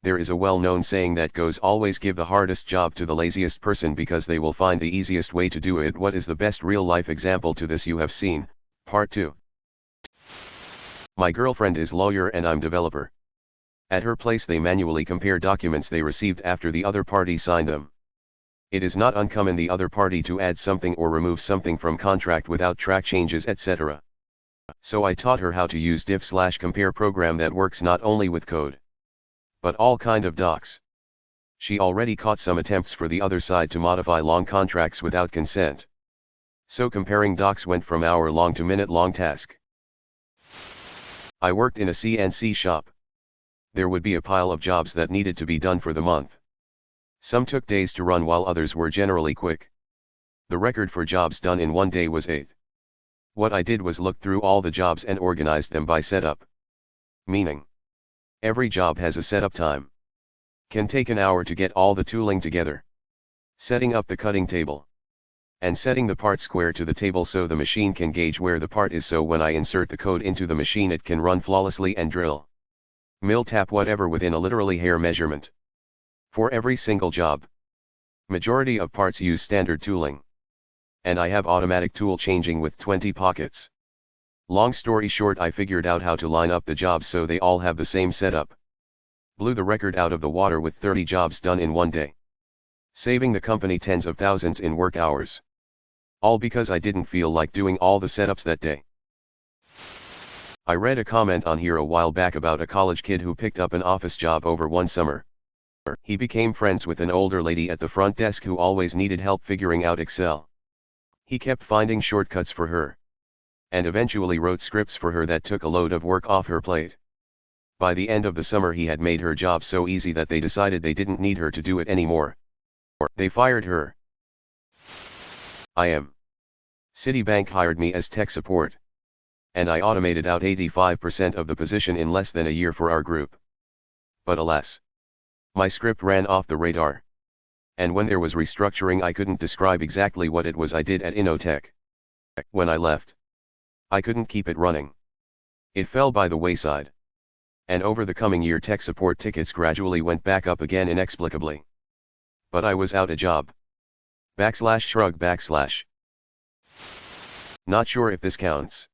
There is a well-known saying that goes, always give the hardest job to the laziest person because they will find the easiest way to do it. What is the best real-life example to this you have seen? Part 2. My girlfriend is lawyer and I'm developer. At her place they manually compare documents they received after the other party signed them. It is not uncommon the other party to add something or remove something from contract without track changes, etc. So I taught her how to use diff/compare program that works not only with code, but all kind of docs. She already caught some attempts for the other side to modify long contracts without consent. So comparing docs went from hour-long to minute-long task. I worked in a CNC shop. There would be a pile of jobs that needed to be done for the month. Some took days to run while others were generally quick. The record for jobs done in one day was 8. What I did was look through all the jobs and organized them by setup. Meaning, every job has a setup time. Can take an hour to get all the tooling together. Setting up the cutting table. And setting the part square to the table so the machine can gauge where the part is, so when I insert the code into the machine it can run flawlessly and drill, mill, tap, whatever within a literally hair measurement. For every single job. Majority of parts use standard tooling. And I have automatic tool changing with 20 pockets. Long story short, I figured out how to line up the jobs so they all have the same setup. Blew the record out of the water with 30 jobs done in one day. Saving the company tens of thousands in work hours. All because I didn't feel like doing all the setups that day. I read a comment on here a while back about a college kid who picked up an office job over one summer. He became friends with an older lady at the front desk who always needed help figuring out Excel. He kept finding shortcuts for her. And eventually wrote scripts for her that took a load of work off her plate. By the end of the summer he had made her job so easy that they decided they didn't need her to do it anymore. They fired her. Citibank hired me as tech support. And I automated out 85% of the position in less than a year for our group. But alas, my script ran off the radar. And when there was restructuring I couldn't describe exactly what it was I did at Innotech. When I left, I couldn't keep it running. It fell by the wayside. And over the coming year tech support tickets gradually went back up again inexplicably. But I was out a job. /shrug /. Not sure if this counts.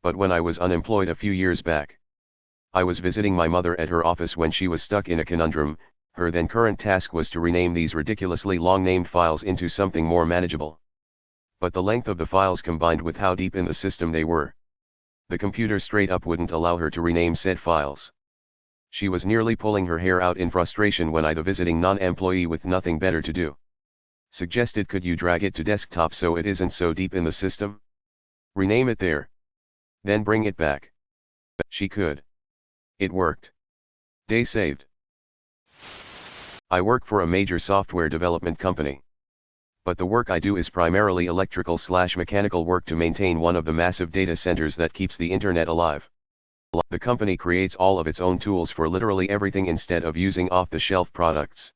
But when I was unemployed a few years back, I was visiting my mother at her office when she was stuck in a conundrum. Her then current task was to rename these ridiculously long named files into something more manageable. But the length of the files combined with how deep in the system they were, the computer straight up wouldn't allow her to rename said files. She was nearly pulling her hair out in frustration when I, the visiting non-employee with nothing better to do, suggested, could you drag it to desktop so it isn't so deep in the system? Rename it there. Then bring it back. She could. It worked. Day saved. I work for a major software development company. But the work I do is primarily electrical/mechanical work to maintain one of the massive data centers that keeps the internet alive. The company creates all of its own tools for literally everything instead of using off-the-shelf products.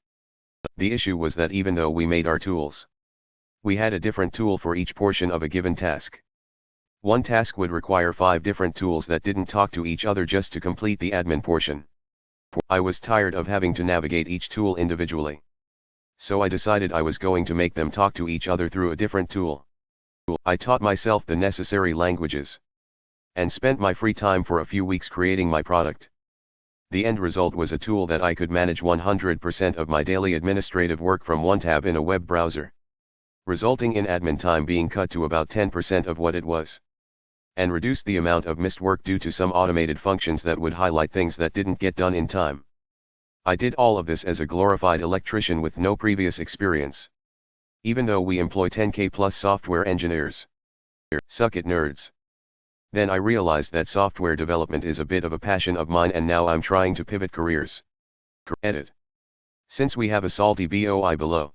The issue was that even though we made our tools, we had a different tool for each portion of a given task. One task would require 5 different tools that didn't talk to each other just to complete the admin portion. I was tired of having to navigate each tool individually. So I decided I was going to make them talk to each other through a different tool. I taught myself the necessary languages. And spent my free time for a few weeks creating my product. The end result was a tool that I could manage 100% of my daily administrative work from one tab in a web browser. Resulting in admin time being cut to about 10% of what it was. And reduced the amount of missed work due to some automated functions that would highlight things that didn't get done in time. I did all of this as a glorified electrician with no previous experience. Even though we employ 10K plus software engineers. Suck it, nerds. Then I realized that software development is a bit of a passion of mine and now I'm trying to pivot careers. Edit. Since we have a salty BOI below,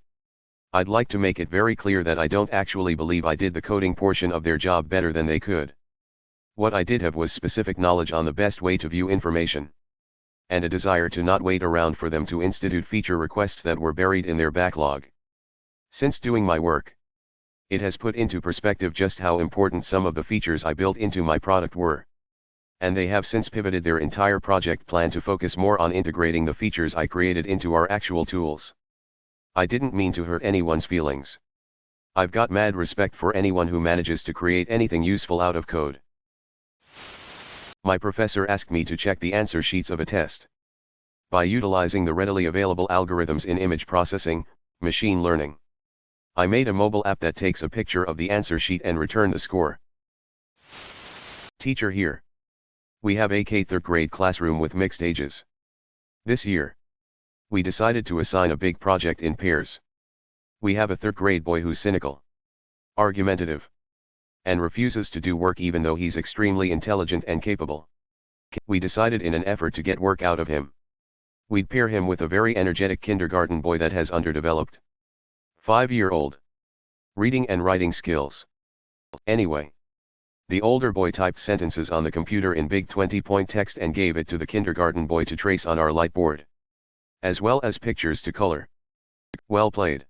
I'd like to make it very clear that I don't actually believe I did the coding portion of their job better than they could. What I did have was specific knowledge on the best way to view information. And a desire to not wait around for them to institute feature requests that were buried in their backlog. Since doing my work, it has put into perspective just how important some of the features I built into my product were. And they have since pivoted their entire project plan to focus more on integrating the features I created into our actual tools. I didn't mean to hurt anyone's feelings. I've got mad respect for anyone who manages to create anything useful out of code. My professor asked me to check the answer sheets of a test. By utilizing the readily available algorithms in image processing, machine learning, I made a mobile app that takes a picture of the answer sheet and return the score. Teacher here. We have a third grade classroom with mixed ages. This year, we decided to assign a big project in pairs. We have a third grade boy who's cynical, argumentative, and refuses to do work even though he's extremely intelligent and capable. We decided in an effort to get work out of him, we'd pair him with a very energetic kindergarten boy that has underdeveloped 5-year-old reading and writing skills. Anyway, the older boy typed sentences on the computer in big 20-point text and gave it to the kindergarten boy to trace on our light board, as well as pictures to color. Well played.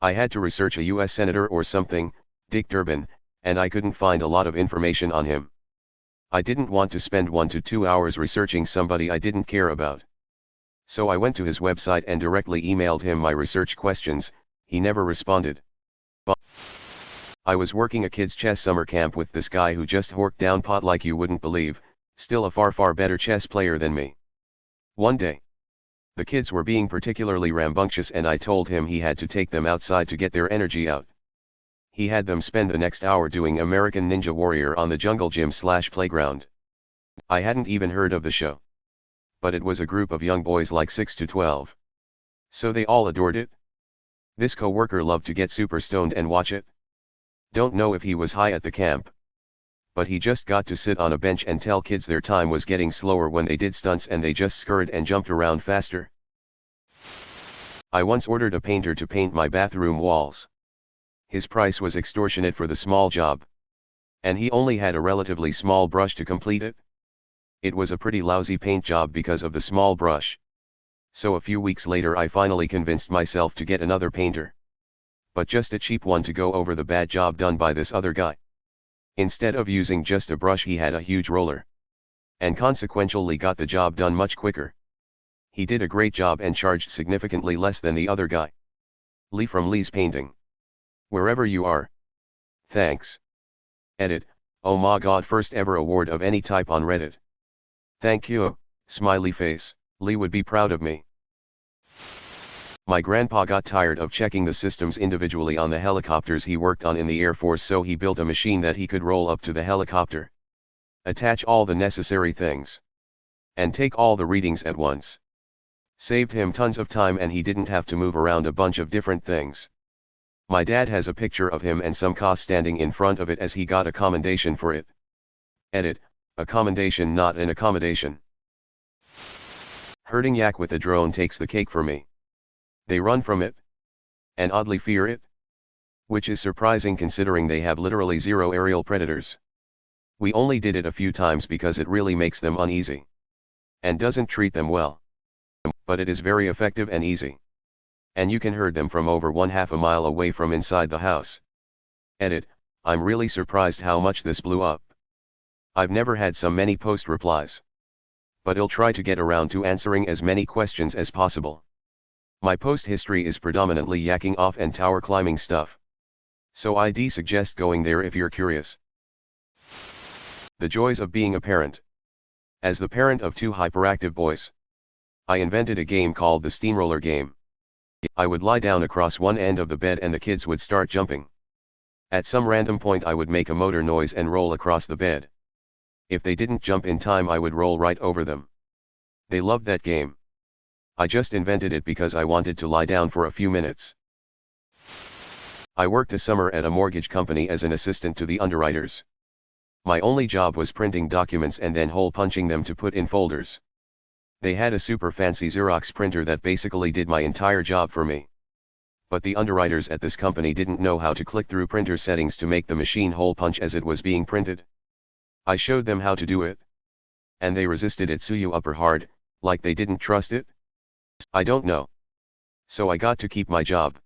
I had to research a US senator or something, Dick Durbin, and I couldn't find a lot of information on him. I didn't want to spend 1 to 2 hours researching somebody I didn't care about. So I went to his website and directly emailed him my research questions. He never responded. I was working a kids' chess summer camp with this guy who just horked down pot like you wouldn't believe, still a far better chess player than me. One day, the kids were being particularly rambunctious and I told him he had to take them outside to get their energy out. He had them spend the next hour doing American Ninja Warrior on the jungle gym/playground. I hadn't even heard of the show. But it was a group of young boys like 6 to 12. So they all adored it. This coworker loved to get super stoned and watch it. Don't know if he was high at the camp, but he just got to sit on a bench and tell kids their time was getting slower when they did stunts and they just scurried and jumped around faster. I once ordered a painter to paint my bathroom walls. His price was extortionate for the small job, and he only had a relatively small brush to complete it. It was a pretty lousy paint job because of the small brush. So a few weeks later I finally convinced myself to get another painter, but just a cheap one to go over the bad job done by this other guy. Instead of using just a brush, he had a huge roller, and consequentially got the job done much quicker. He did a great job and charged significantly less than the other guy. Lee from Lee's Painting. Wherever you are. Thanks. Edit, oh my god, first ever award of any type on Reddit. Thank you, smiley face, Lee would be proud of me. My grandpa got tired of checking the systems individually on the helicopters he worked on in the Air Force, so he built a machine that he could roll up to the helicopter, attach all the necessary things, and take all the readings at once. Saved him tons of time and he didn't have to move around a bunch of different things. My dad has a picture of him and some cost standing in front of it as he got a commendation for it. Edit, a commendation, not an accommodation. Herding yak with a drone takes the cake for me. They run from it, and oddly fear it, which is surprising considering they have literally zero aerial predators. We only did it a few times because it really makes them uneasy, and doesn't treat them well. But it is very effective and easy. And you can herd them from over 1/2 a mile away from inside the house. Edit, I'm really surprised how much this blew up. I've never had so many post replies. But I'll try to get around to answering as many questions as possible. My post history is predominantly yakking off and tower climbing stuff. So I'd suggest going there if you're curious. The joys of being a parent. As the parent of 2 hyperactive boys, I invented a game called the steamroller game. I would lie down across one end of the bed and the kids would start jumping. At some random point I would make a motor noise and roll across the bed. If they didn't jump in time I would roll right over them. They loved that game. I just invented it because I wanted to lie down for a few minutes. I worked a summer at a mortgage company as an assistant to the underwriters. My only job was printing documents and then hole punching them to put in folders. They had a super fancy Xerox printer that basically did my entire job for me. But the underwriters at this company didn't know how to click through printer settings to make the machine hole punch as it was being printed. I showed them how to do it, and they resisted it super hard, like they didn't trust it. I don't know. So I got to keep my job.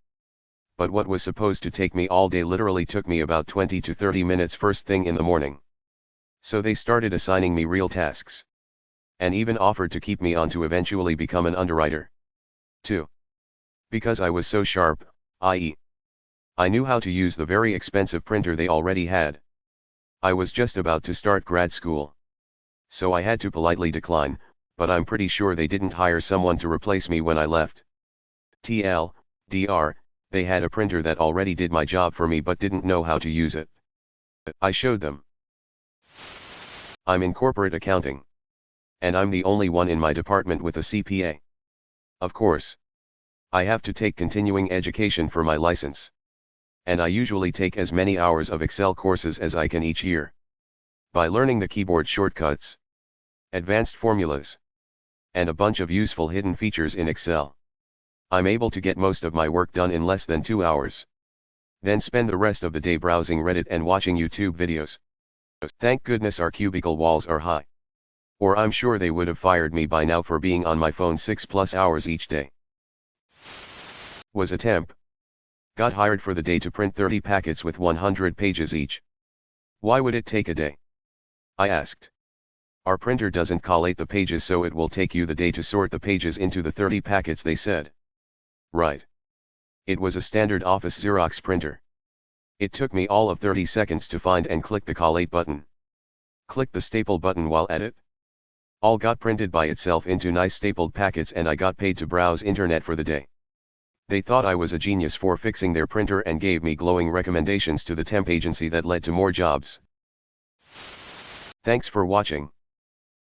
But what was supposed to take me all day literally took me about 20 to 30 minutes first thing in the morning. So they started assigning me real tasks. And even offered to keep me on to eventually become an underwriter. 2. Because I was so sharp, i.e., I knew how to use the very expensive printer they already had. I was just about to start grad school. So I had to politely decline, but I'm pretty sure they didn't hire someone to replace me when I left. TLDR, they had a printer that already did my job for me but didn't know how to use it. I showed them. I'm in corporate accounting. And I'm the only one in my department with a CPA. Of course. I have to take continuing education for my license. And I usually take as many hours of Excel courses as I can each year. By learning the keyboard shortcuts, advanced formulas, and a bunch of useful hidden features in Excel, I'm able to get most of my work done in less than 2 hours. Then spend the rest of the day browsing Reddit and watching YouTube videos. Thank goodness our cubicle walls are high. Or I'm sure they would have fired me by now for being on my phone 6+ hours each day. Was a temp. Got hired for the day to print 30 packets with 100 pages each. Why would it take a day? I asked. Our printer doesn't collate the pages, so it will take you the day to sort the pages into the 30 packets, they said. Right. It was a standard office Xerox printer. It took me all of 30 seconds to find and click the collate button. Click the staple button while at it. All got printed by itself into nice stapled packets, and I got paid to browse internet for the day. They thought I was a genius for fixing their printer and gave me glowing recommendations to the temp agency that led to more jobs. Thanks for watching.